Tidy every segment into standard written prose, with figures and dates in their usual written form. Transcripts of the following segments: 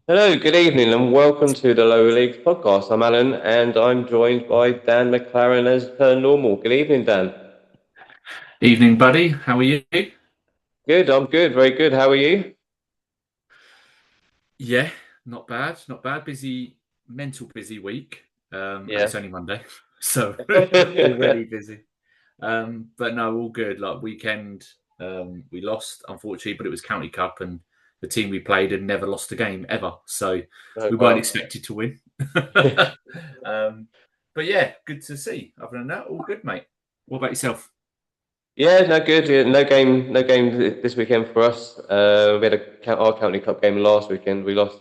Hello, good evening, and welcome to the Lower Leagues podcast. I'm Alan, and I'm joined by Dan McLaren as per normal. Good evening, Dan. Evening, buddy. How are you? Good, I'm good, very good. How are you? Yeah, not bad. Not bad. Mental busy week. And Yeah. it's only Monday, so already busy. But no, all good. Like weekend, we lost unfortunately, but it was County Cup, and the team we played had never lost a game ever, so Oh, we weren't wow. expected to win. um, but yeah, good to see. Other than that, all good, mate. What about yourself? Yeah, no, good. Yeah, no game this weekend for us. We had our County Cup game last weekend. We lost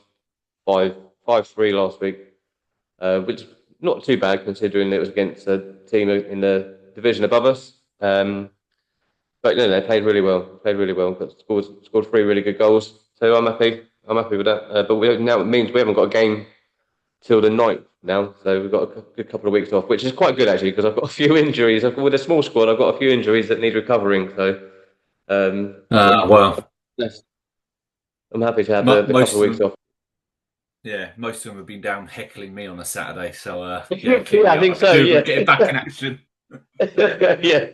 5-3 last week, which is not too bad considering it was against a team in the division above us. But no, they played really well. Played really well. Got scored three really good goals. So I'm happy. I'm happy with that. But now it means we haven't got a game till the 9th now. So we've got a good couple of weeks off, which is quite good actually because I've got a few injuries. With a small squad, I've got a few injuries that need recovering. So Well, yes, I'm happy to have the couple most of of weeks them off. Yeah, most of them have been down heckling me on a Saturday. So, yeah, Yeah, clearly I think I could so. do with Yeah, getting back in action. yeah.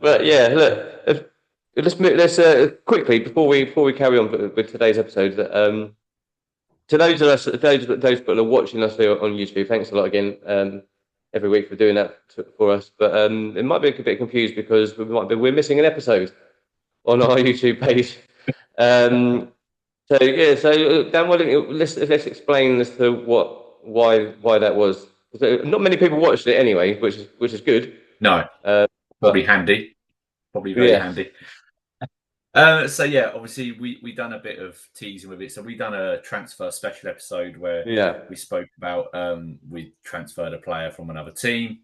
But yeah, look. Let's move, let's quickly before we carry on with today's episode. To those people are watching us here on YouTube, thanks a lot again every week for doing that for us. But it might be a bit confused because we're missing an episode on our YouTube page. Um, so yeah, so Dan, let's explain as to why that was. So, not many people watched it anyway, which is good. No, Uh, probably but handy. Probably very yeah, handy. So, yeah, obviously, we done a bit of teasing with it. So, we done a transfer special episode where yeah, we spoke about we transferred a player from another team.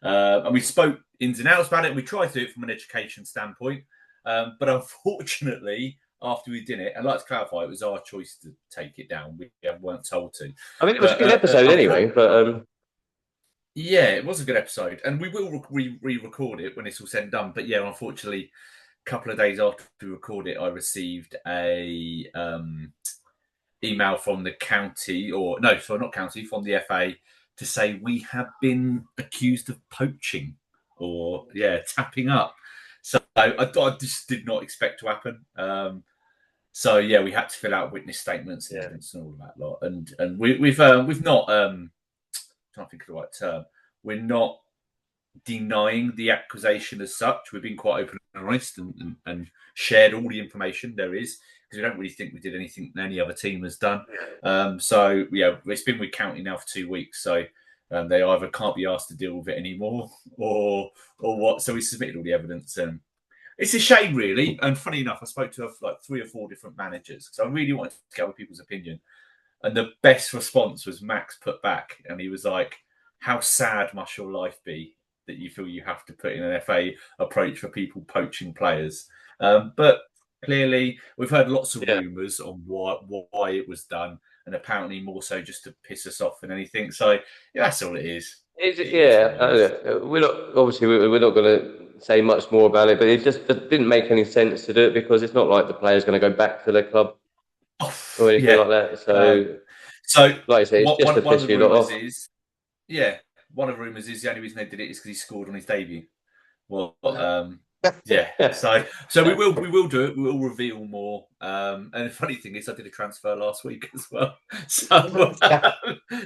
And we spoke ins and outs about it. And we tried to do it from an education standpoint. But unfortunately, after we did it, and let's clarify, it was our choice to take it down. We weren't told to. I mean it was a But good episode anyway. But yeah, it was a good episode, and we will re-record it when it's all said and done. But yeah, unfortunately, a couple of days after we record it, I received a email from the county, or no, sorry, not county, from the FA to say we have been accused of poaching or tapping up. So I just did not expect to happen. So yeah, we had to fill out witness statements and yeah, evidence and all of that lot, and we've not trying to think of the right term. We're not denying the accusation as such. We've been quite open and honest and shared all the information there is because we don't really think we did anything any other team has done. So yeah, it's been with county now for 2 weeks. So they either can't be asked to deal with it anymore or what. So we submitted all the evidence. It's a shame, really. And funny enough, I spoke to like 3 or 4 different managers because I really wanted to get other people's opinion. And the best response was Max put back, and he was like, "How sad must your life be that you feel you have to put in an FA approach for people poaching players?" But clearly, we've heard lots of yeah. rumours on why it was done, and apparently more so just to piss us off than anything. So yeah, that's all it is. It is what Yeah, it is. we're not obviously we're not going to say much more about it, but it didn't make any sense to do it because it's not like the player's going to go back to the club Oh, or anything yeah. like that. Um, So, so like I say, it's just to one of piss the you lot rumours off. is, yeah, one of the rumours is the only reason they did it is because he scored on his debut. Well, yeah. Yeah, So we will do it. We will reveal more. And the funny thing is, I did a transfer last week as well. So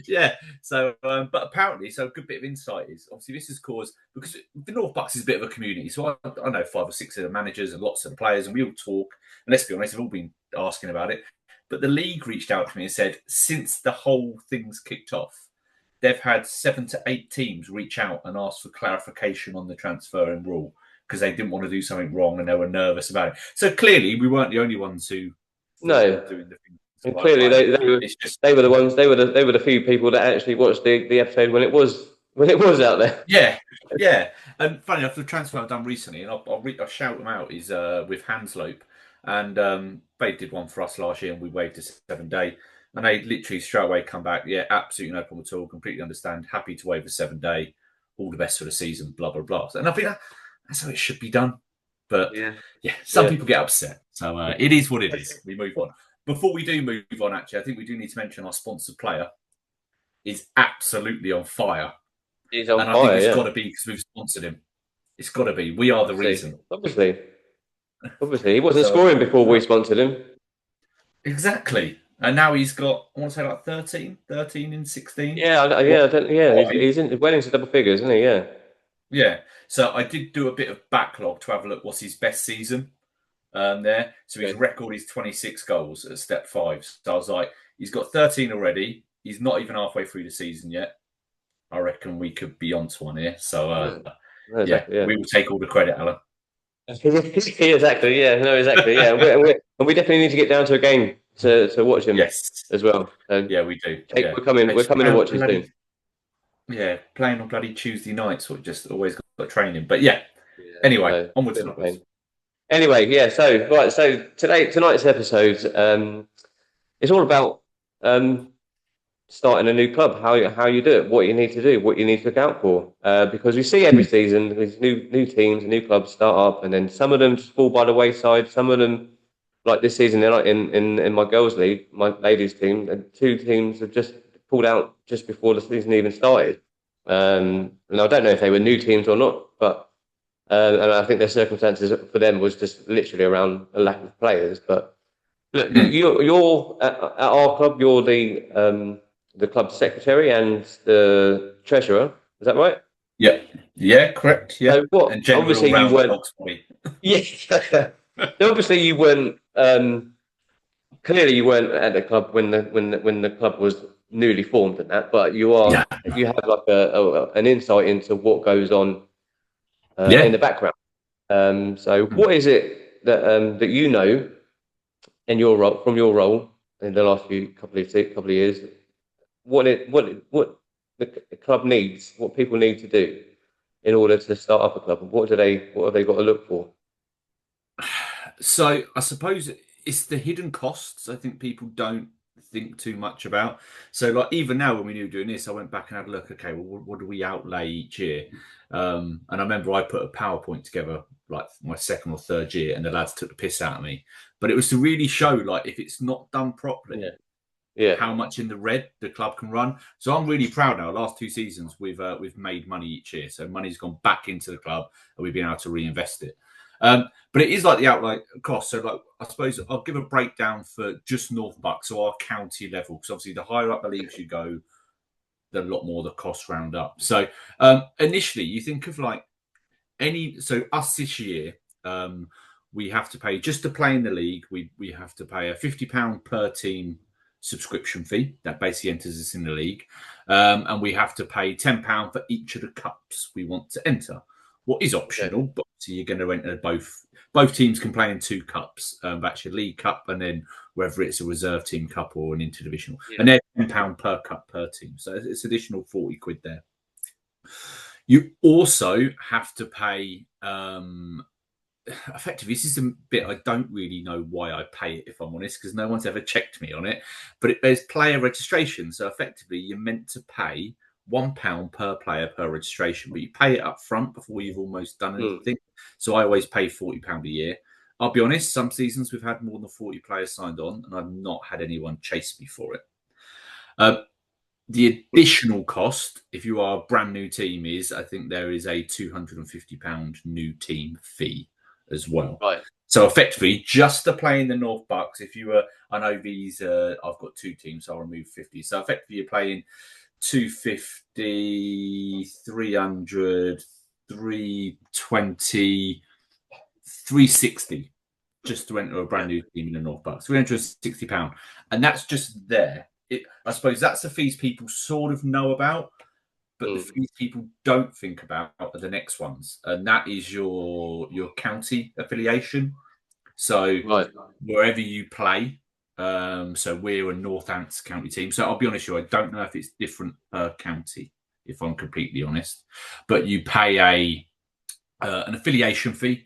yeah. So but apparently, so a good bit of insight is obviously this has caused because the North Bucks is a bit of a community. So I know 5 or 6 of the managers and lots of the players, and we all talk. And let's be honest, they've all been asking about it. But the league reached out to me and said, since the whole thing's kicked off, they've had 7 to 8 teams reach out and ask for clarification on the transferring rule because they didn't want to do something wrong and they were nervous about it. So clearly, we weren't the only ones who thought we were no, doing the things the and right clearly way. It's just, they were the ones they were the few people that actually watched the episode when it was out there. yeah, yeah. And funny enough, the transfer I've done recently, and I'll shout them out, is with Hanslope. And they did one for us last year and we waived a 7 day. And they literally straight away come back, yeah, absolutely no problem at all, completely understand, happy to waive a 7 day, all the best for the season, blah, blah, blah. And I think that's how it should be done. But Yeah, yeah, some yeah. people get upset. So it is what it is. We move on. before we do move on, actually, I think we do need to mention our sponsored player is absolutely on fire. He's on And I fire, think it's yeah. got to be because we've sponsored him. It's got to be. We are the reason. Obviously. He wasn't scoring before we sponsored him. Exactly. And now he's got, I want to say like 13 in 16. He's well into double figures, isn't he? Yeah. Yeah. So I did do a bit of backlog to have a look. What's his best season there? So his record is 26 goals at step 5. So I was like, he's got 13 already. He's not even halfway through the season yet. I reckon we could be onto one here. So we will take all the credit, Alan. Exactly. Yeah. No. Exactly. Yeah. And we definitely need to get down to a game to watch him. Yes. As well. Yeah, we do. We're coming to watch you soon. Yeah, playing on bloody Tuesday nights, or just always got training. But anyway, onwards and upwards. Anyway, yeah. So tonight's episode, it's all about starting a new club, how you do it, what you need to do, what you need to look out for. Because we see every season these new teams, new clubs start up, and then some of them just fall by the wayside. Some of them, like this season, they're like in my girls' league, my ladies' team, and 2 teams have just pulled out just before the season even started. And I don't know if they were new teams or not, but and I think their circumstances for them was just literally around a lack of players. But look, you're at our club. You're the club secretary and the treasurer. Is that right? Yeah. Yeah, correct. Yeah. So and obviously you weren't. Yeah. Obviously you weren't. Clearly, you weren't at the club when the club was newly formed and that, but you are. Yeah. You have like an insight into what goes on in the background. So, what is it that you know in your role, from your role in the last couple of years? What the club needs, what people need to do in order to start up a club, and what have they got to look for? So I suppose it's the hidden costs. I think people don't think too much about. So like even now when we were doing this, I went back and had a look. Okay, well, what do we outlay each year? And I remember I put a PowerPoint together like my 2nd or 3rd year, and the lads took the piss out of me. But it was to really show like if it's not done properly. Yeah. How much in the red the club can run. So I'm really proud now. Last 2 seasons we've made money each year. So money's gone back into the club and we've been able to reinvest it. But it is like the outlay cost. So like I suppose I'll give a breakdown for just North Bucks, so our county level, because obviously the higher up the leagues you go, the lot more the costs round up. So initially you think of like so us this year, we have to pay just to play in the league, we have to pay a £50 per team subscription fee that basically enters us in the league, and we have to pay £10 for each of the cups we want to enter. What is optional, but so you're going to enter both teams can play in 2 cups. That's your League Cup, and then whether it's a reserve team cup or an interdivisional, and they're £10 per cup per team, so it's additional £40 there. You also have to pay. Effectively, this is a bit I don't really know why I pay it, if I'm honest, because no one's ever checked me on it. But there's player registration, so effectively you're meant to pay £1 per player per registration, but you pay it up front before you've almost done anything. So I always pay £40 a year. I'll be honest, some seasons we've had more than 40 players signed on, and I've not had anyone chase me for it. The additional cost, if you are a brand new team, is I think there is a £250 new team fee as well. Right. So effectively, just to play in the North Bucks, if you were, I know these, I've got 2 teams, so I'll remove 50. So effectively, you're playing 250, 300, 320, 360 just to enter a brand new team in the North Bucks. £360, and that's just there. I suppose that's the fees people sort of know about, but the fees people don't think about are the next ones, and that is your county affiliation. So wherever you play, so we're a Northants county team. So I'll be honest with you, I don't know if it's different per county, if I'm completely honest. But you pay an affiliation fee.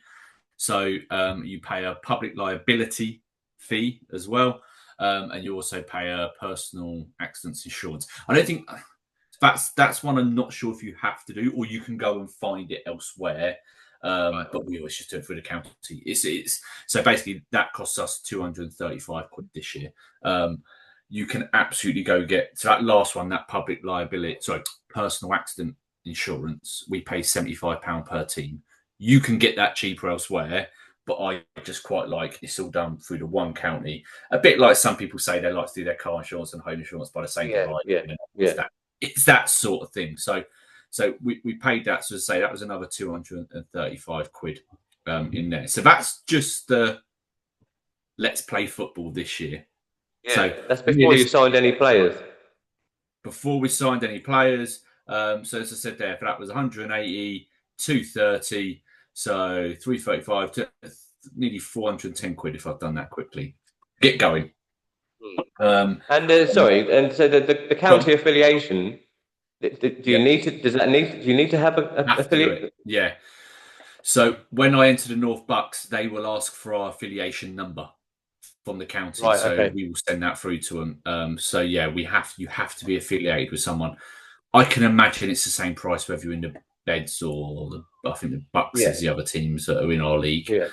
So you pay a public liability fee as well. And you also pay a personal accidents insurance. I don't think that's one I'm not sure if you have to do, or you can go and find it elsewhere. But we always just do it through the county. It's so basically that costs us £235 this year. You can absolutely go get so that last one, that personal accident insurance. We pay £75 per team. You can get that cheaper elsewhere, but I just quite like it's all done through the one county. A bit like some people say they like to do their car insurance and home insurance by the same provider. It's that sort of thing. So we paid that. So to say that was another £235 in there. So that's just the let's play football this year. Yeah, so that's before you signed any players. Before we signed any players. So as I said there, if that was 180, 230, so 335 to nearly £410 if I've done that quickly. Get going. And so the county affiliation. Do you need to? Do you need to have a affiliate? Yeah. So when I enter the North Bucks, they will ask for our affiliation number from the county. Right, so we will send that through to them. So yeah, you have to be affiliated with someone. I can imagine it's the same price whether you're in the Beds or I think the Bucks is the other teams that are in our league. Yeah.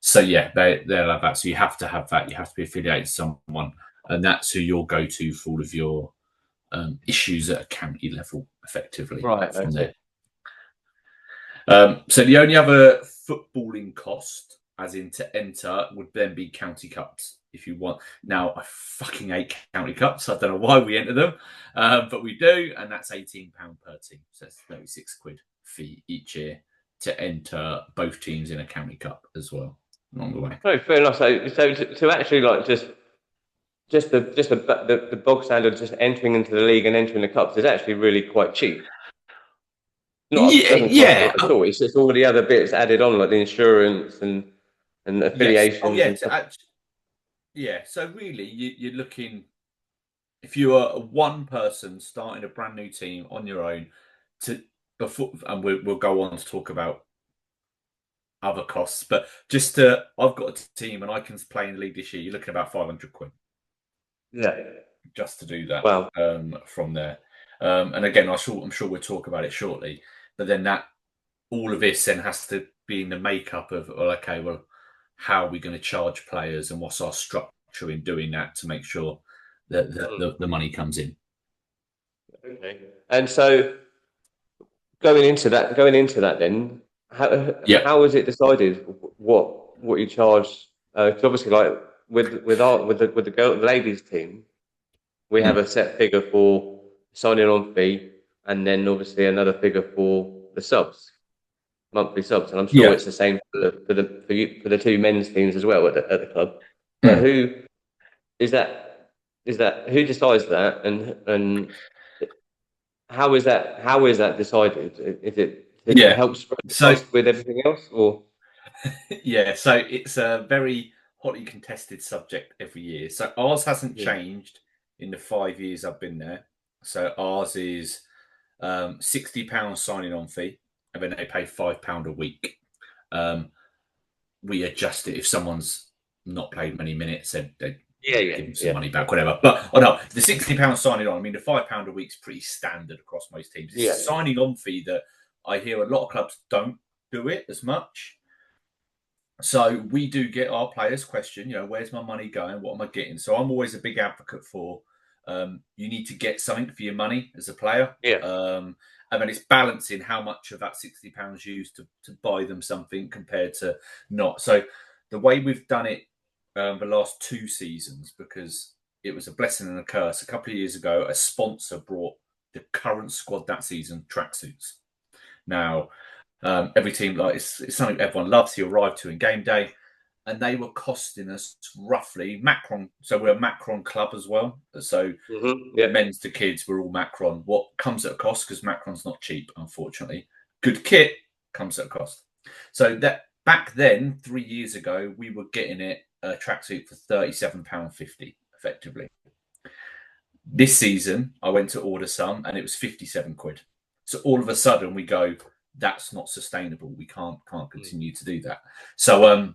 So yeah, they'll have that. So you have to have that. You have to be affiliated to someone, and that's who you'll go to for all of your issues at a county level, effectively. Right. From there. So the only other footballing cost, as in to enter, would then be county cups if you want. Now, I fucking hate county cups. I don't know why we enter them, but we do, and that's £18 per team. So it's £36 fee each year to enter both teams in a county cup as well along the way. Oh, fair enough. So to actually like just the bog standard, just entering into the league and entering the cups is actually really quite cheap. At all. It's just all the other bits added on, like the insurance and affiliations. Yes. So really, you're looking, if you are one person starting a brand new team on your own, and we'll go on to talk about other costs, but I've got a team and I can play in the league this year. You're looking at about £500. Yeah, just to do that. Wow. From there, and again, I'm sure we'll talk about it shortly. But then all of this then has to be in the makeup of, how are we going to charge players and what's our structure in doing that to make sure that the money comes in. Okay. And so going into that then, how was it decided what you charge? Because obviously, like with the ladies team, we have a set figure for signing on fee, and then obviously another figure for the monthly subs, and I'm sure it's the same for the two men's teams as well at the club. But who is that? Who decides that, and how is that decided? Is it to help spread the cost with everything else, or? Yeah, so it's a very hotly contested subject every year. So ours hasn't changed in the 5 years I've been there. So ours is £60 signing on fee, and then they pay £5 a week. We adjust it if someone's not played many minutes, they give them some money back, whatever. But the £60 signing on, I mean, the £5 a week's pretty standard across most teams. It's a signing on fee that I hear a lot of clubs don't do it as much. So we do get our players question, where's my money going? What am I getting? So I'm always a big advocate for you need to get something for your money as a player. And then it's balancing how much of that £60 used to buy them something compared to not. So the way we've done it the last 2 seasons, because it was a blessing and a curse. A couple of years ago, a sponsor brought the current squad that season tracksuits. Now, every team, it's something everyone loves. You arrive to in game day, and they were costing us roughly Macron. So we're a Macron club as well. So men's to kids, we're all Macron. What comes at a cost, because Macron's not cheap, unfortunately. Good kit comes at a cost. So that back then, 3 years ago, we were getting a tracksuit for £37.50, effectively. This season, I went to order some, and it was £57. So all of a sudden, we go, that's not sustainable. We can't continue to do that. So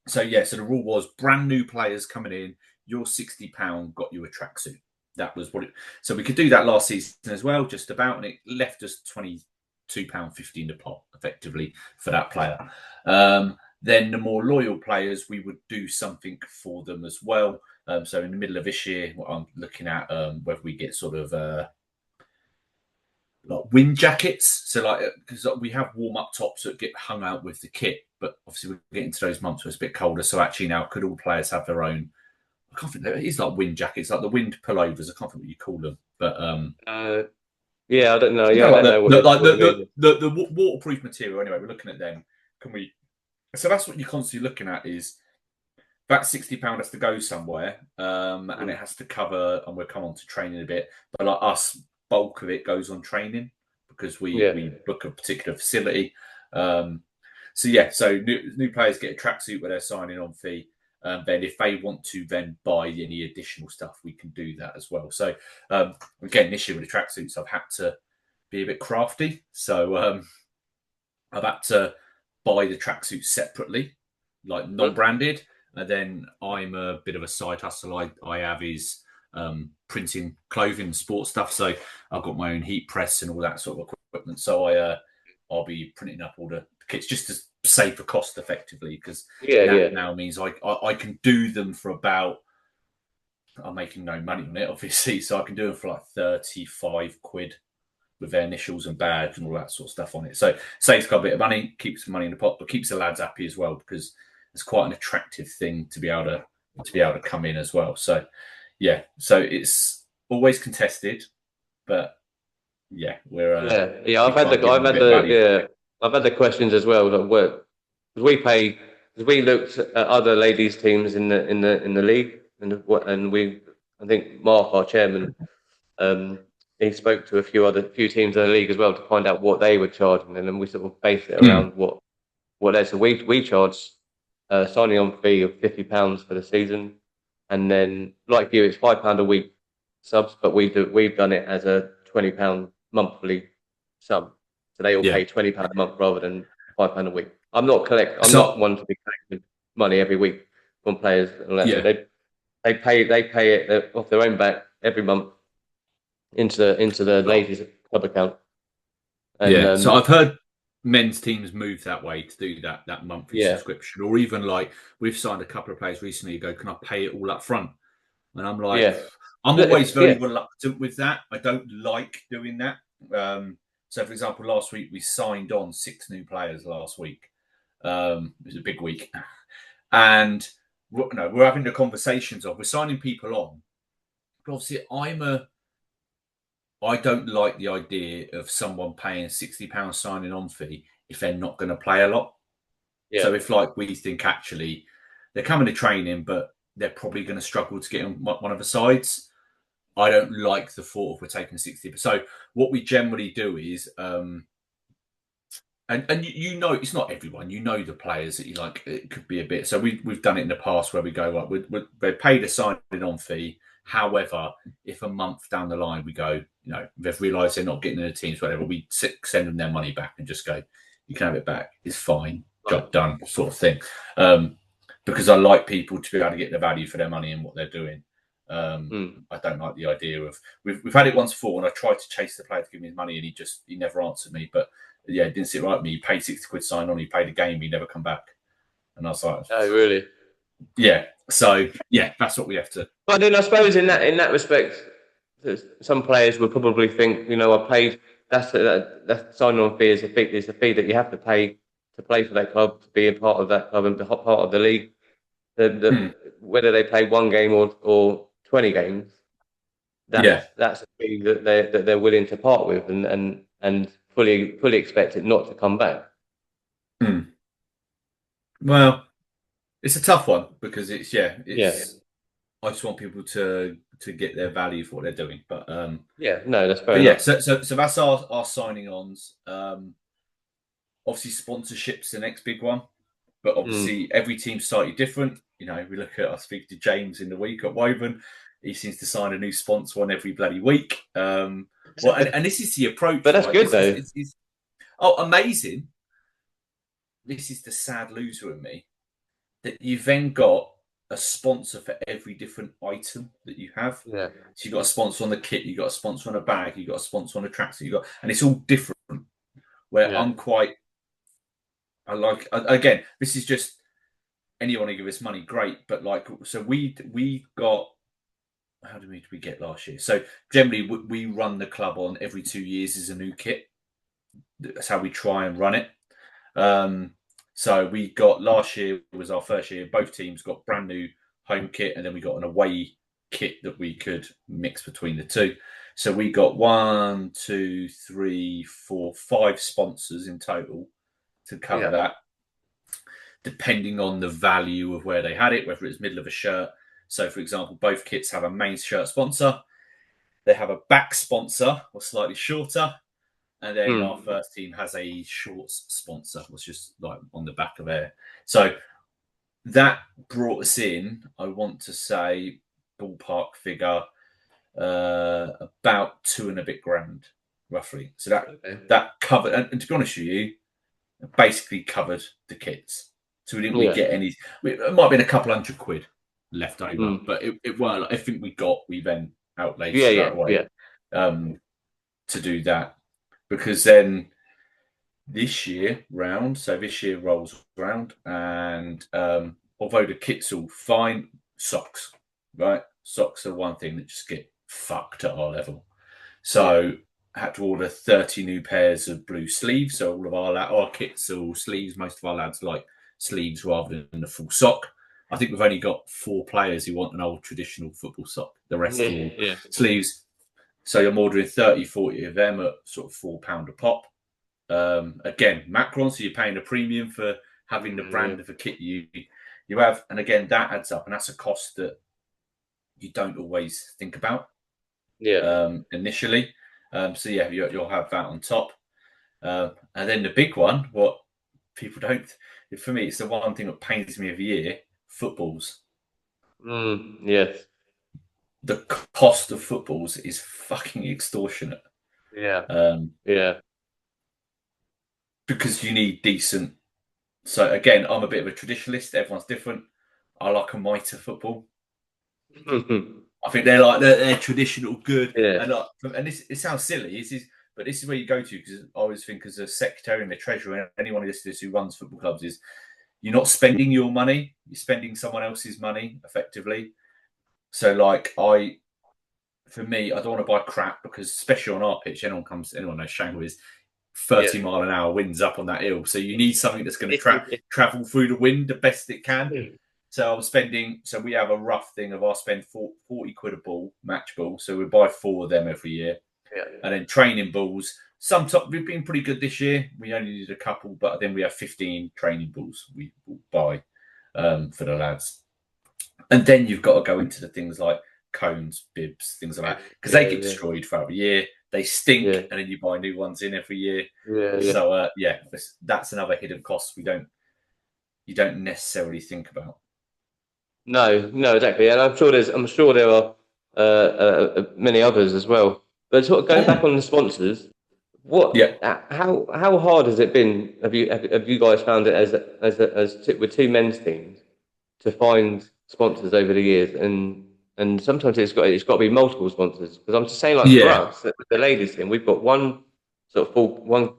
the rule was brand new players coming in, your £60 got you a tracksuit. That was what it. So we could do that last season as well, just about, and it left us 20 £2.50 in the pot, effectively, for that player. Then the more loyal players, we would do something for them as well. So in the middle of this year, what I'm looking at whether we get sort of like wind jackets. So like because we have warm up tops that get hung out with the kit, but obviously we're getting to those months where it's a bit colder. So actually now, could all players have their own? I can't think. It is like wind jackets, like the wind pullovers. I can't think what you call them, but yeah, I don't know. you Yeah, know, I like don't know what you mean. the waterproof material. Anyway, we're looking at them. Can we? So that's what you're constantly looking at is that £60 has to go somewhere, and it has to cover. And we'll come on to training a bit, but like us, bulk of it goes on training because we book a particular facility. So yeah, so new players get a tracksuit with their signing on fee. Then if they want to then buy any additional stuff, we can do that as well. So again, this year with the tracksuits, I've had to be a bit crafty. So I've had to buy the tracksuits separately, like non-branded. And then I'm a bit of a side hustle. I have is printing clothing, sports stuff. So I've got my own heat press and all that sort of equipment. So I'll be printing up all the kits just to save the cost effectively, because that now means I can do them for about, I'm making no money on it obviously, so I can do them for like 35 quid with their initials and badge and all that sort of stuff on it. So saves quite a bit of money, keeps the money in the pot, but keeps the lads happy as well, because it's quite an attractive thing to be able to come in as well. So yeah, so it's always contested, but yeah, we're I've had the questions as well that work, because we looked at other ladies teams in the league, and we, I think Mark, our chairman, he spoke to a few teams in the league as well to find out what they were charging, and then we sort of based it around what they. So we charge a signing on fee of £50 for the season, and then like you, it's £5 a week subs, but we've done it as a £20 monthly sub, so they all pay £20 a month rather than £5 a week. I'm not one to be collecting money every week from players unless they pay it off their own back every month into the ladies club account. And, so I've heard men's teams move that way to do that monthly subscription, or even like we've signed a couple of players recently who go, can I pay it all up front? And I'm like, I'm always very reluctant with that. I don't like doing that. So for example, last week we signed on 6 new players last week. It was a big week, and we're having the conversations of we're signing people on, but obviously I don't like the idea of someone paying £60 signing on fee if they're not going to play a lot. So if like we think actually they're coming to training, but they're probably going to struggle to get on one of the sides, I don't like the thought of we're taking 60. So what we generally do is, and you know, it's not everyone. You know the players that you like. It could be a bit. So we've done it in the past where we go like they paid a signing on fee. However, if a month down the line we go, they've realised they're not getting in the teams, whatever, we send them their money back and just go, you can have it back. It's fine, job done, sort of thing. Because I like people to be able to get the value for their money and what they're doing. I don't like the idea of we've had it once before, and I tried to chase the player to give me his money, and he never answered me. But yeah, it didn't sit right with me. He paid 60 quid sign on, he played a game, he never come back, and I was like, oh really? Yeah. So yeah, that's what we have to. But then I suppose in that respect, some players would probably think, I paid. That's signing on fee is a fee that you have to pay to play for that club, to be a part of that club and be part of the league. Whether they play one game or 20 games, that's a fee that they're willing to part with and fully expect it not to come back. Well, it's a tough one because it's I just want people to get their value for what they're doing, but that's fair enough. So that's our signing ons. Obviously, sponsorship's the next big one, but obviously every team's slightly different. We look at, I speak to James in the week at Woburn. He seems to sign a new sponsor on every bloody week. And this is the approach. But that's good though. Amazing. This is the sad loser in me, that you've then got a sponsor for every different item that you have. Yeah. So you've got a sponsor on the kit, you've got a sponsor on a bag, you've got a sponsor on a tracksuit, and it's all different. where again, this is just anyone who give us money, great. But like, so we got, how did we get last year? So generally we run the club on every 2 years is a new kit. That's how we try and run it. So we got, last year was our first year. Both teams got brand new home kit, and then we got an away kit that we could mix between the two. So we got 1, 2, 3, 4, 5 sponsors in total to cover that, depending on the value of where they had it, whether it's middle of a shirt. So, for example, both kits have a main shirt sponsor. They have a back sponsor, or slightly shorter. And then our first team has a shorts sponsor, which is just like on the back of air. So that brought us in, I want to say, ballpark figure, about 2 and a bit grand, roughly. So that covered, and to be honest with you, basically covered the kits. So we didn't really get any. It might have been a couple £100 left over, but it weren't. I think we then outlaid straight away to do that, because then this year rolls round, and although the kit's all fine, socks, right? Socks are one thing that just get fucked at our level. So I had to order 30 new pairs of blue sleeves. So all of our kits are all sleeves. Most of our lads like sleeves rather than a full sock. I think we've only got 4 players who want an old traditional football sock. The rest are all sleeves. So I'm ordering 30, 40 of them at sort of £4 a pop. Again, Macron, so you're paying a premium for having the brand of a kit you have. And again, that adds up, and that's a cost that you don't always think about initially. So you'll have that on top. And then the big one, what people don't, for me, it's the one thing that pains me every year, footballs. Yes. The cost of footballs is fucking extortionate. Because you need decent. So again, I'm a bit of a traditionalist. Everyone's different. I like a mitre football. I think they're traditional, good, and it sounds silly. But this is where you go to, because I always think, as a secretary and a treasurer, and anyone who runs football clubs, is you're not spending your money; you're spending someone else's money effectively. So, for me, I don't want to buy crap, because especially on our pitch, anyone knows Shanghai is 30 mile an hour winds up on that hill. So you need something that's going to travel through the wind the best it can. So we have a rough thing of, I spend 40 quid a ball, match ball. So we buy 4 of them every year. And then training balls. We've been pretty good this year. We only need a couple, but then we have 15 training balls we will buy for the lads. And then you've got to go into the things like cones, bibs, things like that, because they get destroyed throughout the year. They stink, and then you buy new ones in every year. So that's another hidden cost you don't necessarily think about. No, exactly, and I'm sure there are many others as well. But sort of going back on the sponsors, how hard has it been? Have you guys found it as with 2 men's teams to find sponsors over the years? And sometimes it's got to be multiple sponsors, because I'm just saying, for us, the ladies team, we've got one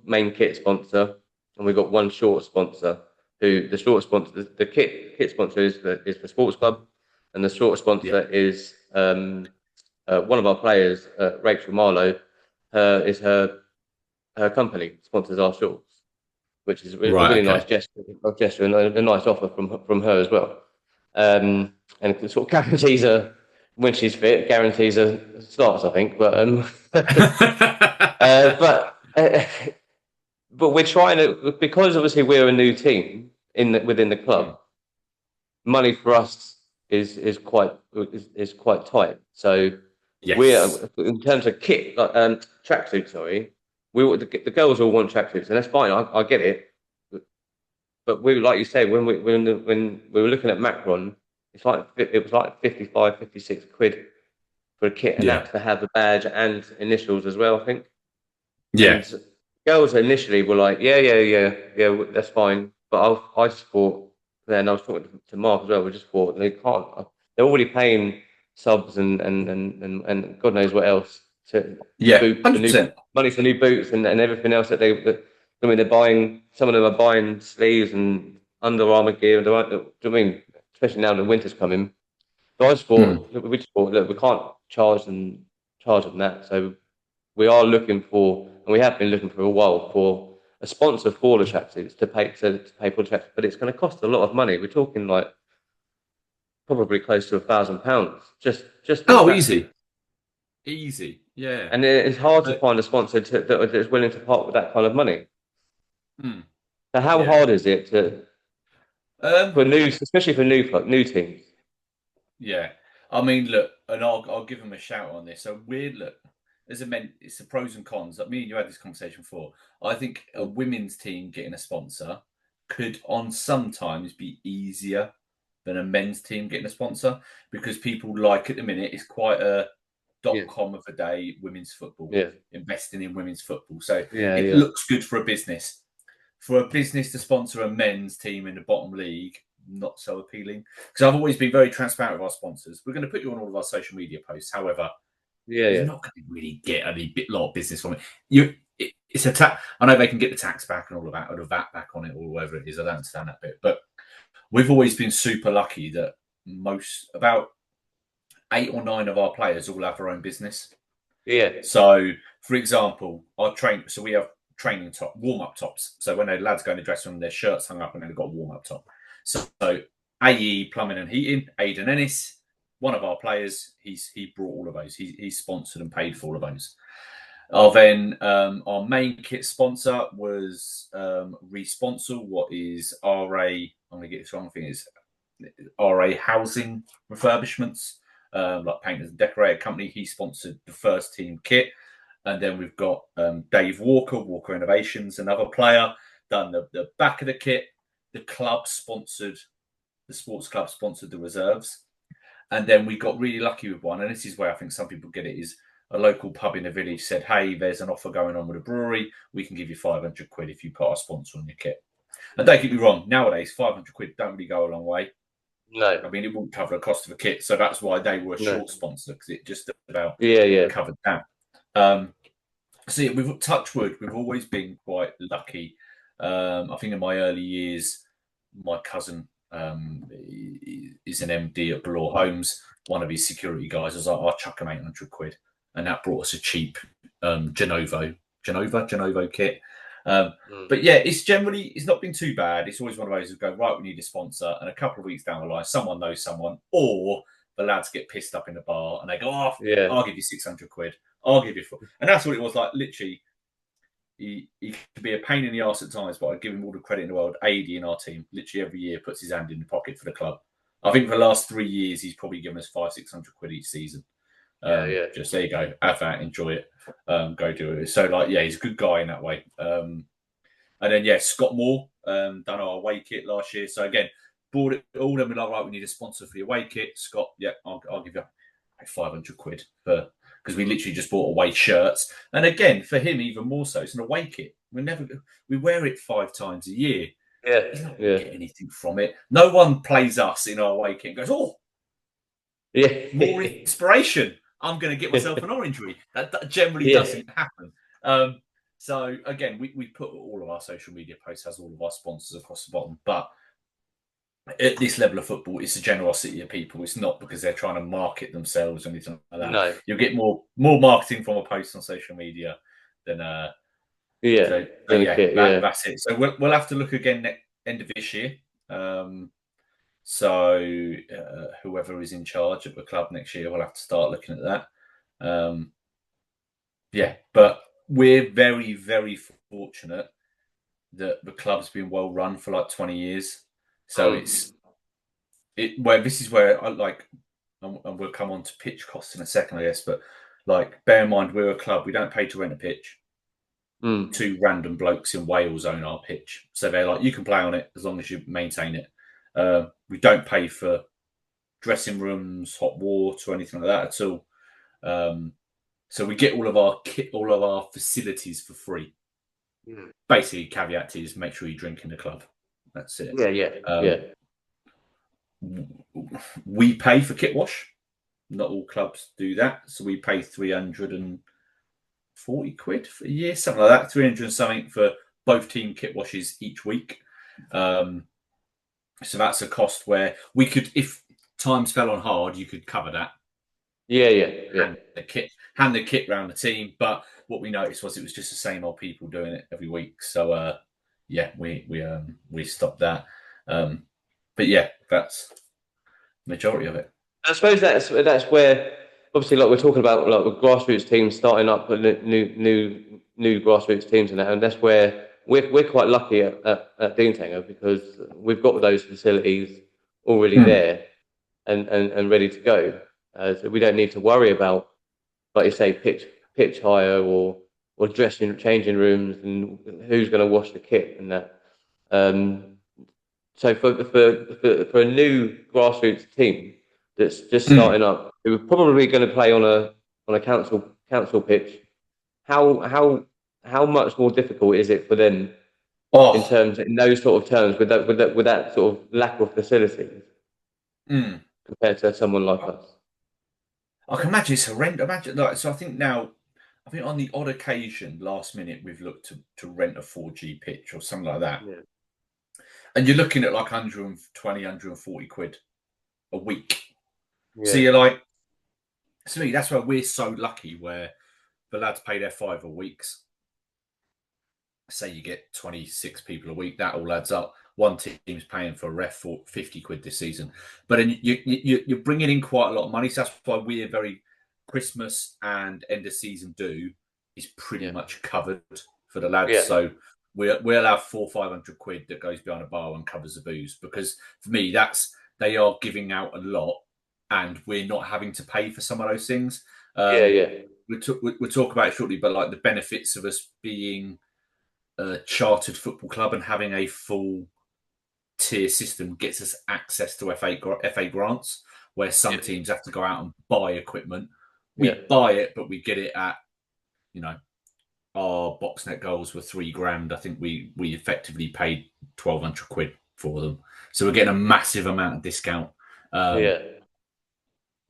main kit sponsor, and we've got one short sponsor. Who the short sponsor, the kit sponsor is for Sports Club, and the short sponsor is one of our players, Rachel Marlowe. Is her company sponsors our shorts, which is a really nice gesture and a nice offer from her as well. And it sort of guarantees her, when she's fit, guarantees her starts, I think. But we're trying to, because obviously we're a new team within the club. Money for us is quite tight. So we're, in terms of kit, tracksuits. Sorry, the girls all want tracksuits, and that's fine. I get it. But we, like you said, when we were looking at Macron, it was like 55, 56 quid for a kit, and that's to have a badge and initials as well, I think. And girls initially were like, yeah, that's fine. But I just thought, then I was talking to Mark as well, we just thought they can't. They're already paying subs and God knows what else to boot, money for new boots and everything else that I mean, some of them are buying sleeves and Under Armour gear. Do you know what I mean? Especially now the winter's coming. So I just thought, we just thought, look, we can't charge them that. So we are looking for, and we have been looking for a while, for a sponsor for the tracksuits to pay for the tracksuits. But it's going to cost a lot of money. We're talking like probably close to £1,000 just for the tracksuit. Easy, yeah. And it's hard to find a sponsor that is willing to part with that kind of money. So how hard is it especially for new teams? Yeah, I mean, look, and I'll give them a shout on this. So look, as a men, it's the pros and cons. Like me and you had this conversation before. I think a women's team getting a sponsor could, on sometimes, be easier than a men's team getting a sponsor, because people like, at the minute, it's quite a .com of a day, women's football, investing in women's football. So it looks good for a business. For a business to sponsor a men's team in the bottom league, not so appealing. Because I've always been very transparent with our sponsors. We're going to put you on all of our social media posts. However, you're not going to really get a lot of business from it. It's a tax. I know they can get the tax back and all of that, or the VAT back on it, or whatever it is. I don't understand that bit. But we've always been super lucky that about 8 or 9 of our players all have their own business. Yeah. So, for example, we have training warm-up tops. So when the lads go in the dressing room, their shirts hung up and they've got a warm-up top. So AE Plumbing and Heating, Aidan Ennis, one of our players, he brought all of those. He's sponsored and paid for all of those. Our main kit sponsor was Responsor, what is RA, I'm going to get this wrong, I think it's RA Housing Refurbishments, like Painters and Decorator Company. He sponsored the first team kit. And then we've got Dave Walker Innovations, another player, done the back of the kit. The sports club sponsored the reserves. And then we got really lucky with one. And this is where I think some people get it, is a local pub in the village said, hey, there's an offer going on with a brewery. We can give you 500 quid if you put our sponsor on your kit. And don't get me wrong, nowadays, 500 quid don't really go a long way. No. I mean, it wouldn't cover the cost of a kit. So that's why they were a short sponsor, because it just about covered that. So yeah, we've touched wood. We've always been quite lucky. I think in my early years, my cousin is an MD at Galore Homes. One of his security guys was like, I'll chuck him 800 quid. And that brought us a cheap Genovo kit. But yeah, it's not been too bad. It's always one of those who go, right, we need a sponsor. And a couple of weeks down the line, someone knows someone, or the lads get pissed up in the bar and they go, I'll give you 600 quid. I'll give you 4. And that's what it was like. Literally, he could be a pain in the arse at times, but I'd give him all the credit in the world. AD in our team, literally every year, puts his hand in the pocket for the club. I think for the last 3 years, he's probably given us 500-600 quid each season. Just there you go. Have that, enjoy it, go do it. So he's a good guy in that way. And then Scott Moore done our away kit last year. So again, bought it all. And we're like, right, we need a sponsor for the away kit. Scott, I'll give you 500 quid because we literally just bought away shirts. And again, for him, even more so, it's an away kit. We wear it 5 times a year. He's not going to get anything from it. No one plays us in our away kit and goes, more inspiration. I'm going to get myself an orangery. That generally doesn't happen. So again, we put all of our social media posts, has all of our sponsors across the bottom. But at this level of football, it's a generosity of people. It's not because they're trying to market themselves or anything like that. No. You'll get more marketing from a post on social media than that's it. So we'll have to look again end of this year. So whoever is in charge of the club next year, we'll have to start looking at that. But we're very, very fortunate that the club's been well run for like 20 years. So this is where I like, and we'll come on to pitch costs in a second, I guess. But like, bear in mind, we're a club. We don't pay to rent a pitch. 2 random blokes in Wales own our pitch, so they're like, you can play on it as long as you maintain it. We don't pay for dressing rooms, hot water, or anything like that at all. So we get all of our kit, all of our facilities for free. Basically, caveat is make sure you drink in the club. That's it. We pay for kit wash. Not all clubs do that, so we pay 340 quid for a year, something like that. 300 and something for both team kit washes each week. So that's a cost where we could, if times fell on hard, you could cover that. Yeah. Hand the kit round the team. But what we noticed was it was just the same old people doing it every week. So we stopped that. But yeah, that's the majority of it. I suppose that's where, obviously, like we're talking about, like with grassroots teams starting up, new grassroots teams, and that's where we're quite lucky at Deantanger, because we've got those facilities already there and ready to go. So we don't need to worry about, like you say, pitch hire or changing rooms and who's going to wash the kit and that. So for a new grassroots team that's just starting up, who are probably going to play on a council pitch, how much more difficult is it for them in those sort of terms with that sort of lack of facilities compared to someone like us? I can imagine it's horrendous. So I think on the odd occasion, last minute, we've looked to rent a 4G pitch or something like that. Yeah. And you're looking at like 120, 140 quid a week. Yeah. So you're like, to me, that's why we're so lucky where the lads pay their $5 a weeks. Say you get 26 people a week, that all adds up. One team's paying for a ref for 50 quid this season. But then you're bringing in quite a lot of money. So that's why we're very Christmas and end of season do is pretty much covered for the lads. Yeah. So we'll have 400-500 quid that goes behind a bar and covers the booze. Because for me, they are giving out a lot and we're not having to pay for some of those things. We'll talk about it shortly, but like the benefits of us being a chartered football club and having a full tier system gets us access to FA grants, where some teams have to go out and buy equipment. We buy it, but we get it at, our box net goals were $3,000. I think we effectively paid 1,200 quid for them. So we're getting a massive amount of discount.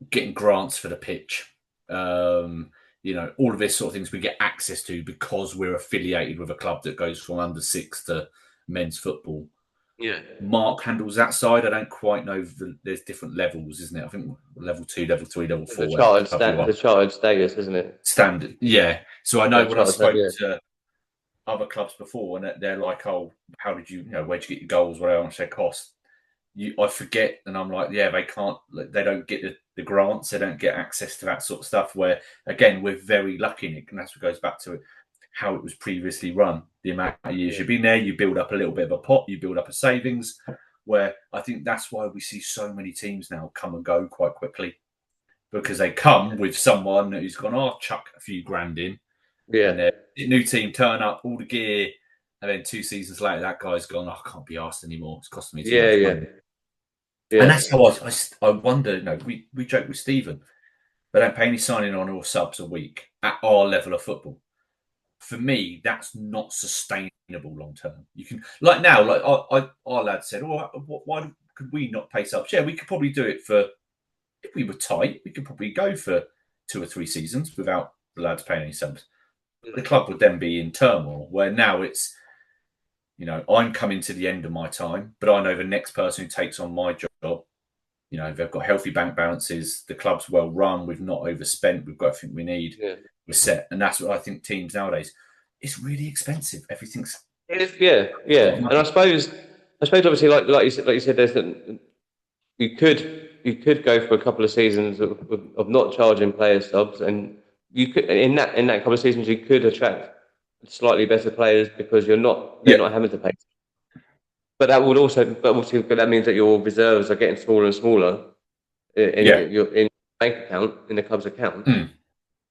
Getting grants for the pitch. All of this sort of things we get access to because we're affiliated with a club that goes from under 6 to men's football. Yeah. Mark handles that side. I don't quite know. There's different levels, isn't it? I think level 2, level 3, level 4. The chartered status, isn't it? Standard. Yeah. So I know when I spoke to other clubs before, and they're like, "Oh, how did you? Where'd you get your goals? Whatever much they cost?" I forget, and I'm like, "Yeah, they can't. They don't get the grants. They don't get access to that sort of stuff." Where again, we're very lucky, and that's what goes back to it. How it was previously run, the amount of years you've been there, you build up a little bit of a pot, you build up a savings, where I think that's why we see so many teams now come and go quite quickly, because they come with someone who's gone, chuck a few grand in, and their new team turn up, all the gear, and then 2 seasons later, that guy's gone, I can't be asked anymore, it's costing me too much money. And that's how I wonder, we joke with Stephen, they don't pay any signing on or subs a week at our level of football. For me, that's not sustainable long term. You can our lad said, why could we not pay subs? Yeah, we could probably do it for, if we were tight, we could probably go for 2 or 3 seasons without the lads paying any subs. The club would then be in turmoil, where now it's, I'm coming to the end of my time, but I know the next person who takes on my job, they've got healthy bank balances, the club's well run, we've not overspent, we've got everything we need. We're set, and that's what I think teams nowadays. It's really expensive. Everything's. And I suppose obviously, like you said, there's you could go for a couple of seasons of not charging player subs, and you could in that couple of seasons you could attract slightly better players because they're not having to pay. But that would that means that your reserves are getting smaller and smaller in your bank account, in the club's account.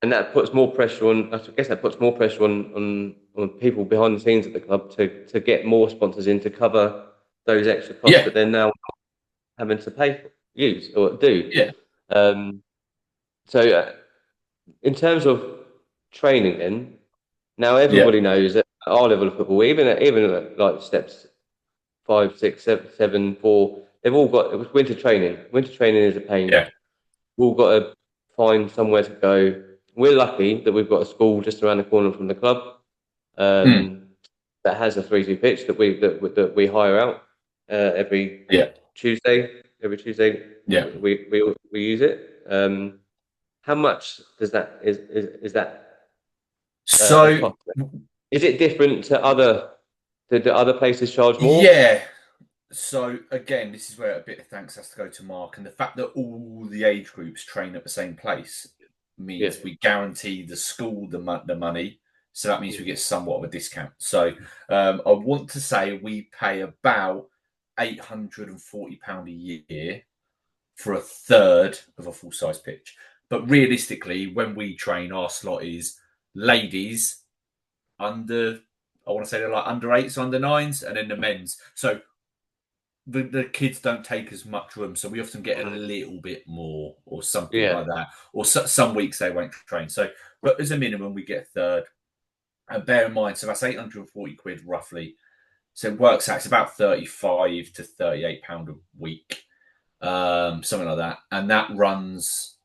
And that puts more pressure on. I guess that puts more pressure on people behind the scenes at the club to get more sponsors in to cover those extra costs that they're now having to pay for, use or do. So in terms of training, then now everybody knows that at our level of football, even at like steps 5, 6, 7, 4, they've all got winter training. Winter training is a pain. We've all got to find somewhere to go. We're lucky that we've got a school just around the corner from the club. that has a 3-2 pitch that we hire out every Yeah, Tuesday. Every Tuesday yeah. we use it. How much does that is that a So cost? Is it different to other? Do the other places charge more? yeah. So again, this is where a bit of thanks has to go to Mark, and the fact that all the age groups train at the same place Yeah. means we guarantee the school the money. So that means we get somewhat of a discount. So I want to say we pay about £840 a year for a third of a full size pitch. But realistically, when we train, our slot is ladies under, I want to say they're like under eights, under nines, and then the men's. So the kids don't take as much room, so we often get a little bit more or something Yeah. like that. Or some weeks they won't train. So, but as a minimum, we get a third. And bear in mind, so that's £840 roughly. So it works out. It's about 35 to £38 a week, something like that, and that runs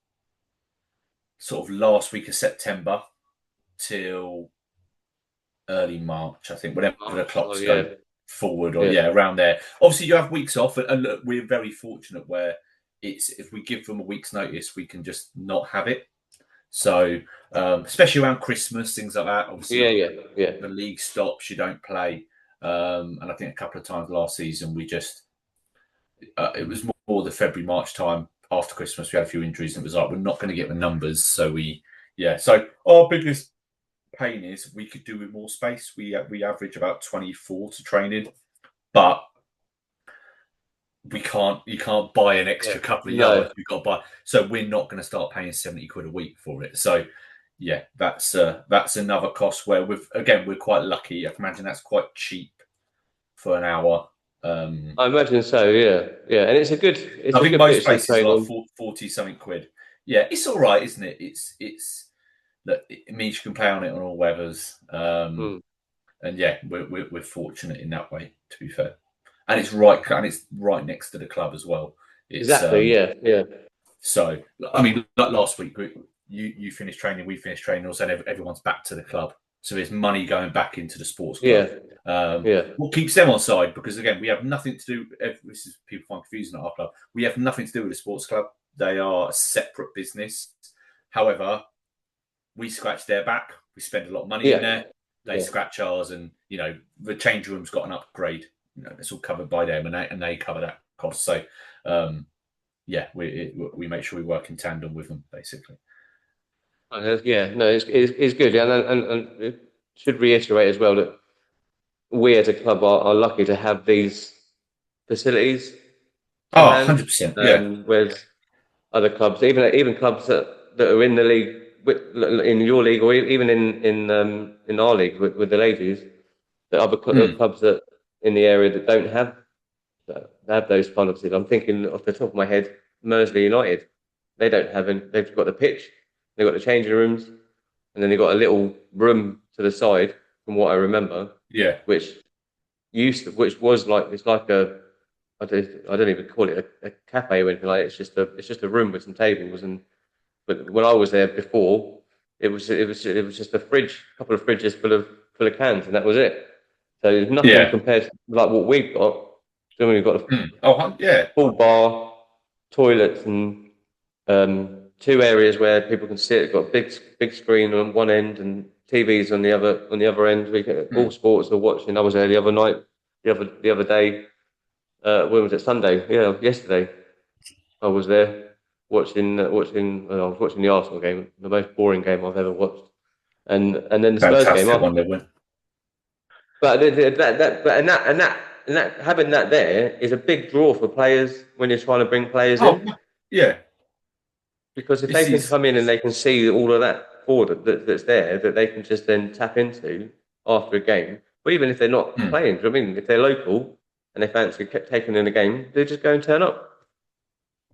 sort of last week of September till early March, I think, whenever the Oh clocks yeah. go forward or Yeah. yeah, around there. Obviously, you have weeks off, and look, we're very fortunate where it's if we give them a week's notice, we can just not have it. So, especially around Christmas, things like that. Yeah. Obviously, Yeah. Yeah. the league stops, you don't play, and I think a couple of times last season we just it was more the February March time after Christmas. We had a few injuries, and it was like we're not going to get the numbers, so we yeah. So our biggest pain is we could do with more space. We average about 24 to training, but we can't. You can't buy an Yeah. extra couple of No. yards. We've got to buy. So we're not going to start paying £70 a week for it. So yeah, that's another cost where we're quite lucky. I can imagine that's quite cheap for an hour. I imagine so. Yeah. Yeah. And it's I a think good most pitch to places train are like on. 40 something quid. Yeah, it's all right, isn't it? It's look, it means you can play on it on all weathers. Hmm. And yeah, we're fortunate in that way. To be fair, and it's right next to the club as well. It's Exactly. Yeah. Yeah. so I mean, like last week, you finished training, we finished training, also everyone's back to the club. So there's money going back into the sports club. Yeah. Yeah. What keeps them on side? Because again, we have nothing to do. This is people find confusing at our club. We have nothing to do with the sports club. They are a separate business. However, we scratch their back. We spend a lot of money in Yeah. there. They Yeah. scratch ours, and the change room's got an upgrade. It's all covered by them, and they cover that cost. So, yeah, we make sure we work in tandem with them, basically. Yeah. No, it's good. And it should reiterate as well that we as a club are lucky to have these facilities to Oh, hand, 100%. Yeah. whereas other clubs, even clubs that are in the league, in your league, or even in our league with the ladies, the other Mm, clubs that in the area that don't have those kind of things. I'm thinking off the top of my head, Mersey United, they don't have any. They've got the pitch, they've got the changing rooms, and then they've got a little room to the side, from what I remember, yeah. which which was like it's like a I don't even call it a cafe or anything like it. It's just a room with some tables and but when I was there before, it was just a fridge, a couple of fridges full of cans, and that was it. So there's nothing Yeah. compared to like what we've got. So we've got a Mm. Oh, yeah. full bar, toilets, and two areas where people can sit. Got a big screen on one end and TVs on the other end. We get all Mm. sports are watching. I was there the other night, the other day. When was it? Sunday? Yeah, yesterday. I was there I was watching the Arsenal game, the most boring game I've ever watched, and then the Spurs game Fantastic after. one, they win. But that having that there is a big draw for players when you're trying to bring players Oh, in, yeah. because if This they can is, come in and they can see all of that forward that's there that they can just then tap into after a game, or even if they're not mm, playing, do you know what I mean, if they're local and they fancy taking in a game, they just go and turn up.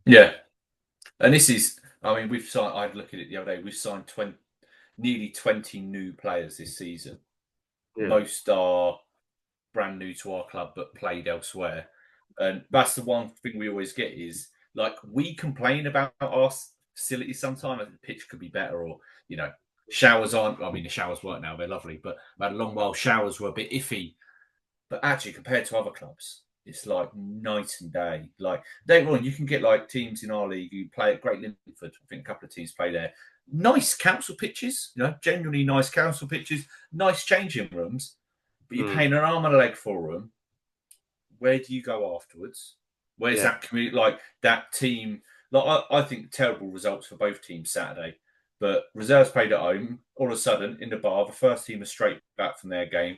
yeah. And this is, I mean, we've signed, I had a look at it the other day, we've signed nearly 20 new players this season. Yeah. Most are brand new to our club but played elsewhere. And that's the one thing we always get is like we complain about our facilities sometimes. The pitch could be better, or you know. Showers aren't. I mean, the showers weren't now; they're lovely, but about a long while, showers were a bit iffy. But actually, compared to other clubs, it's like night and day. Like, don't get me wrong, you can get like teams in our league who play at Great Linford. I think a couple of teams play there. Nice council pitches, genuinely nice council pitches, nice changing rooms. But you're paying an arm and a leg for them. Where do you go afterwards? Where's that community? Like that team? Like I think terrible results for both teams Saturday. But reserves played at home. All of a sudden, in the bar, the first team are straight back from their game,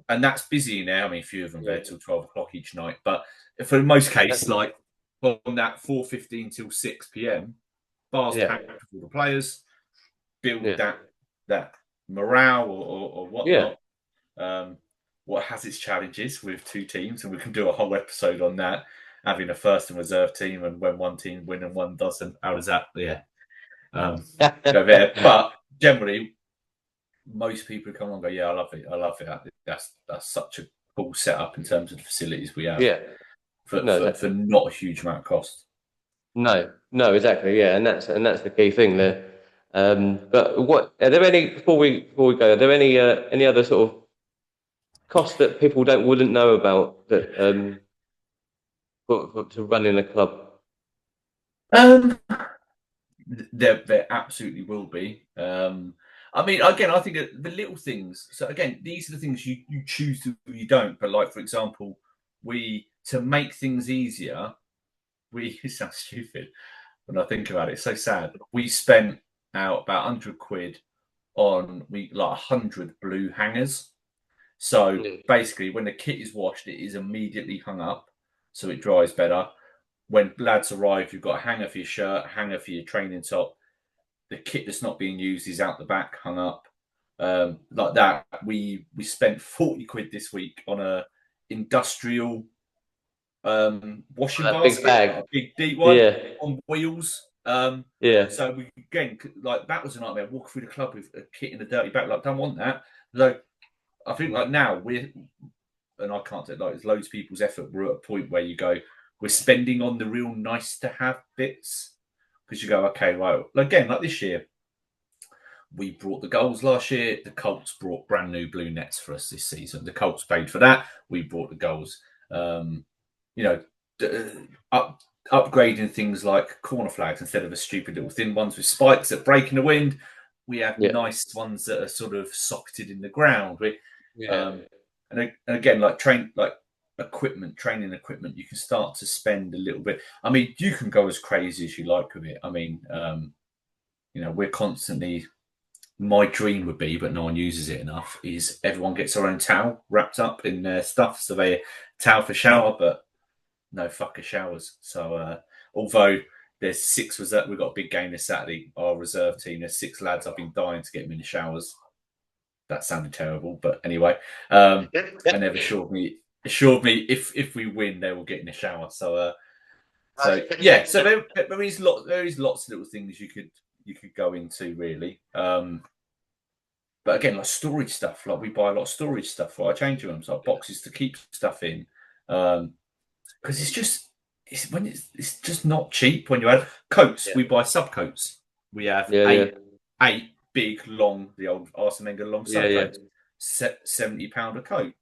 and that's busy now. I mean, a few of them there till 12 o'clock each night. But for most case, like from that 4:15 till 6 p.m., bars packed with all the players, build that morale or whatnot. What has its challenges with two teams, and we can do a whole episode on that. Having a first and reserve team, and when one team win and one doesn't, how does that? Go there. But generally, most people come on and go, yeah, I love it. I love it. That's such a cool setup in terms of the facilities we have. For not a huge amount of cost. No, exactly. Yeah, and that's the key thing there. But what are there any before we go? Are there any other sort of costs that people wouldn't know about that to run in a club? There absolutely will be. I mean, again, I think the little things. So again, these are the things you choose to, you don't. But like for example, to make things easier, it sounds stupid when I think about it. It's so sad. We spent out about 100 quid on 100 blue hangers. So basically, when the kit is washed, it is immediately hung up, so it dries better. When lads arrive, you've got a hanger for your shirt, hanger for your training top. The kit that's not being used is out the back, hung up. Like that. We spent 40 quid this week on a industrial washing basket, big bag, a big deep one on wheels. So we again, like that was a nightmare. Walk through the club with a kit in a dirty bag. Like, don't want that. So I think like now and I can't say like it's loads of people's effort. We're at a point where you go, we're spending on the real nice to have bits because you go, okay, right. Again, like this year, we brought the goals last year. The Colts brought brand new blue nets for us this season. The Colts paid for that. We brought the goals. Upgrading things like corner flags instead of the stupid little thin ones with spikes that break in the wind. We have nice ones that are sort of socketed in the ground. And again, like training equipment, you can start to spend a little bit. I mean, you can go as crazy as you like with it. I mean, we're constantly. My dream would be, but no one uses it enough, is everyone gets their own towel wrapped up in their stuff. So they towel for shower, but no fucker showers. So although there's 6 reserve, we've got a big game this Saturday, our reserve team, there's 6 lads I've been dying to get them in the showers. That sounded terrible, but anyway, and they've assured me if we win, they will get in the shower. So yeah, so there is lots of little things you could go into really. But again, like storage stuff, like we buy a lot of storage stuff for our changing rooms, like boxes to keep stuff in, because it's just not cheap when you add coats. We buy subcoats. We have 8 big long, the old Arsene Wenger long subcoats, £70 a coat.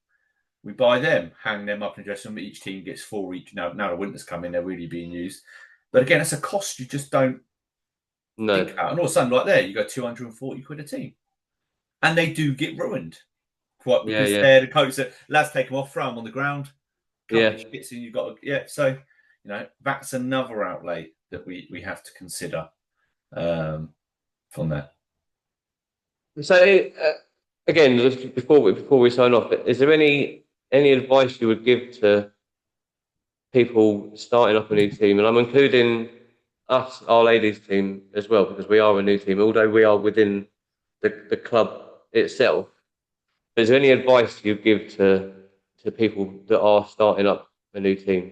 We buy them, hang them up in the dressing room. Each team gets 4 each. Now the winter's coming, they're really being used. But again, it's a cost you just don't think about. And all of a sudden, like there, you go 240 quid a team. And they do get ruined. Quite because they're the coats that lads take them off, throw them on the ground. Bits in, you've got so that's another outlay that we have to consider from that. So again, just before we sign off, is there any advice you would give to people starting up a new team? And I'm including us, our ladies team as well, because we are a new team, although we are within the club itself. Is there any advice you give to people that are starting up a new team?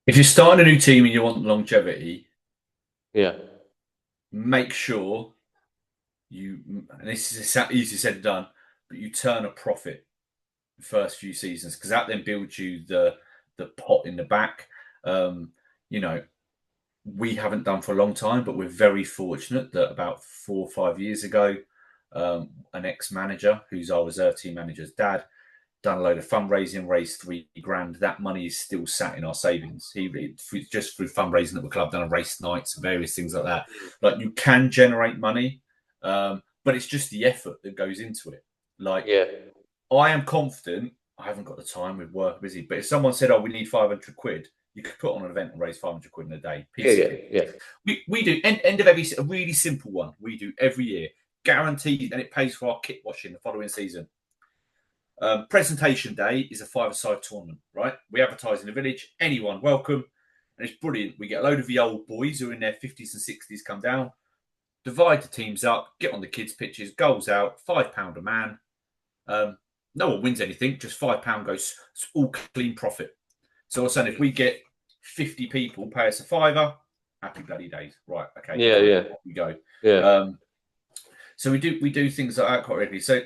If you're starting a new team and you want longevity, make sure and this is easy said and done, but you turn a profit the first few seasons, because that then builds you the pot in the back. we haven't done for a long time, but we're very fortunate that about 4 or 5 years ago, an ex-manager, who's our reserve team manager's dad, done a load of fundraising, raised £3,000. That money is still sat in our savings. Just through fundraising at the club, done a race nights, various things like that. Like, you can generate money, but it's just the effort that goes into it. Like, Yeah. I am confident. I haven't got the time with work, busy. But if someone said, "Oh, we need 500 quid," you could put on an event and raise 500 quid in a day. Yeah. We do end of every a really simple one. We do every year, guaranteed, and it pays for our kit washing the following season. Presentation day is a five-a-side tournament, right? We advertise in the village, anyone welcome, and it's brilliant. We get a load of the old boys who are in their 50s and 60s come down, divide the teams up, get on the kids' pitches, goals out, £5 a man. No one wins anything, just £5 goes, it's all clean profit. So I'm saying if we get 50 people pay us a fiver, happy bloody days. Right, okay, Yeah. we go. Yeah. So we do things like that quite regularly. So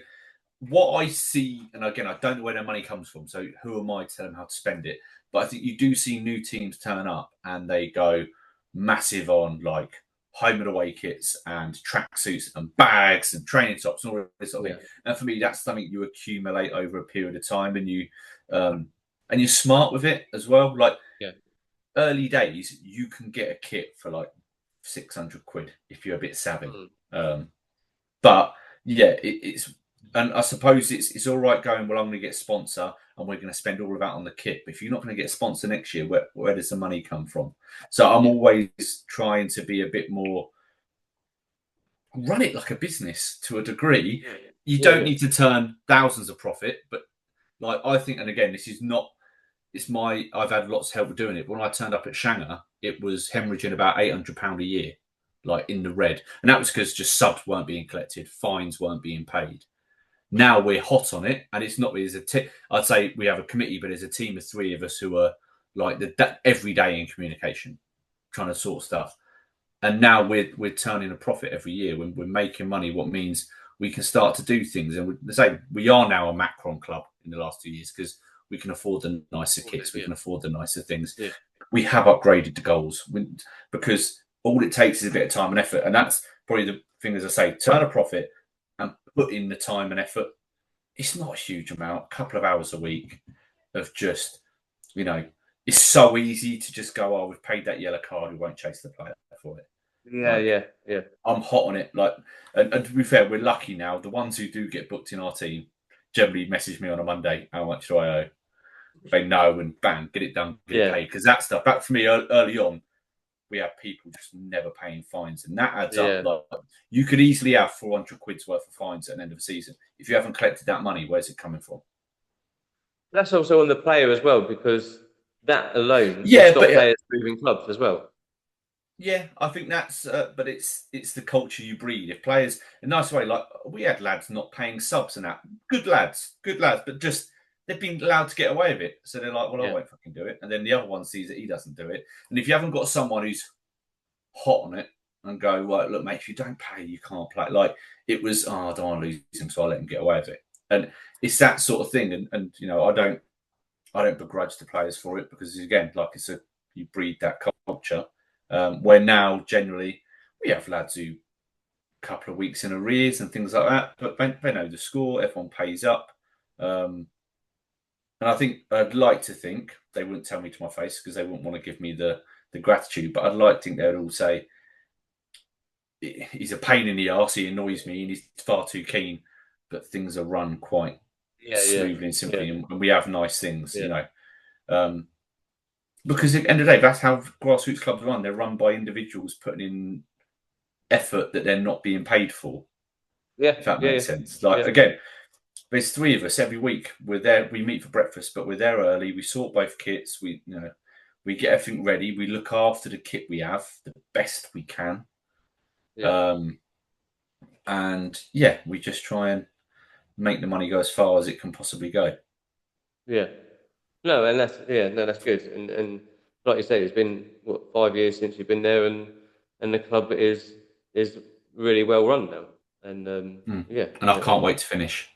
what I see, and again, I don't know where their money comes from, so who am I to tell them how to spend it? But I think you do see new teams turn up and they go massive on like home and away kits and tracksuits and bags and training tops and all this sort of thing. And for me, that's something you accumulate over a period of time, and you're smart with it as well. Like, early days, you can get a kit for like 600 quid if you're a bit savvy. But yeah, it's, and I suppose it's all right going, well, I'm going to get a sponsor and we're going to spend all of that on the kit. But if you're not going to get a sponsor next year, where does the money come from? So I'm always trying to be a bit more, run it like a business to a degree. You don't need to turn thousands of profit, but like, I think, and again, this is not, I've had lots of help with doing it. But when I turned up at Shanghai, it was hemorrhaging about £800 a year, like in the red. And that was because just subs weren't being collected, fines weren't being paid. Now we're hot on it, and it's not really as a team. I'd say we have a committee, but there's a team of three of us who are like every day in communication, trying to sort stuff. And now we're turning a profit every year when we're making money, what means we can start to do things. And we are now a Macron club in the last 2 years because we can afford the nicer kits, we can afford the nicer things. We have upgraded the goals because all it takes is a bit of time and effort, and that's probably the thing. As I say, turn a profit and put in the time and effort. It's not a huge amount, a couple of hours a week of just, it's so easy to just go, "Oh, we've paid that yellow card, we won't chase the player for it." Yeah. I'm hot on it. Like, and to be fair, we're lucky now. The ones who do get booked in our team generally message me on a Monday, "How much do I owe?" They know, and bang, get it done, get it paid. Because that stuff, back for me early on, we have people just never paying fines, and that adds up. Like, you could easily have 400 quid's worth of fines at the end of the season. If you haven't collected that money, where's it coming from? That's also on the player as well, because that alone will stop players moving clubs as well. Yeah, I think that's, but it's the culture you breed. If players, a nice way, like we had lads not paying subs and that, good lads, but just they've been allowed to get away with it. So they're like, "Well, I won't fucking do it." And then the other one sees that he doesn't do it. And if you haven't got someone who's hot on it and go, "Well, look, mate, if you don't pay, you can't play." Like, it was, "Oh, I don't want to lose him, so I let him get away with it." And it's that sort of thing. And I don't begrudge the players for it, because again, like I said, you breed that culture. Where now generally we have lads who a couple of weeks in arrears and things like that, but they know the score, everyone pays up. And I think, I'd like to think, they wouldn't tell me to my face because they wouldn't want to give me the gratitude, but I'd like to think they would all say, "He's a pain in the arse, he annoys me and he's far too keen, but things are run quite smoothly and simply, and we have nice things." Because at the end of the day, that's how grassroots clubs run. They're run by individuals putting in effort that they're not being paid for. If that makes sense. Like, again, there's three of us every week. We're there. We meet for breakfast, but we're there early. We sort both kits. We get everything ready. We look after the kit we have the best we can. And we just try and make the money go as far as it can possibly go. No, and that's good. And like you say, it's been 5 years since you've been there, and the club is really well run now. And and I can't wait to finish.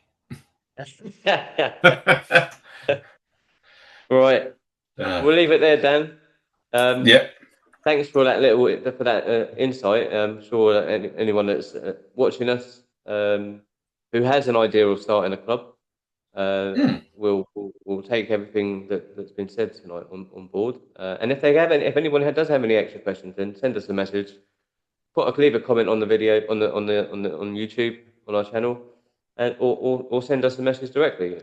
Right, we'll leave it there, Dan. thanks for that little insight. I'm sure that anyone that's watching us who has an idea of starting a club will take everything that's been said tonight on board. And if anyone does have any extra questions, then send us a message. Leave a comment on the video on YouTube on our channel, and or send us a message directly.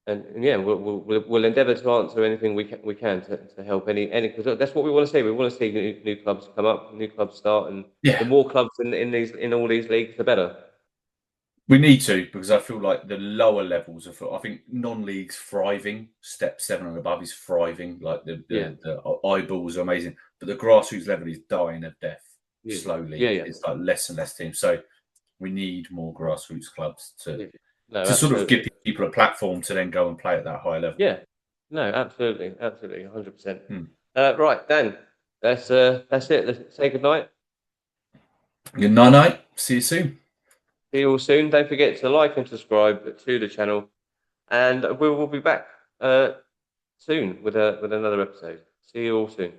And yeah, we'll endeavour to answer anything we can to help any because that's what we want to see. We want to see new clubs come up, new clubs start, and Yeah. the more clubs in all these leagues, the better. We need to, because I feel like the lower levels of I think non-league's thriving. Step 7 and above is thriving. Like the eyeballs are amazing, but the grassroots level is dying of death slowly. Yeah. It's like less and less teams. So we need more grassroots clubs to sort of give people a platform to then go and play at that high level. Yeah, no, absolutely, 100%. Right, Dan, that's it. Let's say good night. Good night. See you soon. See you all soon. Don't forget to like and subscribe to the channel, and we will be back soon with another episode. See you all soon.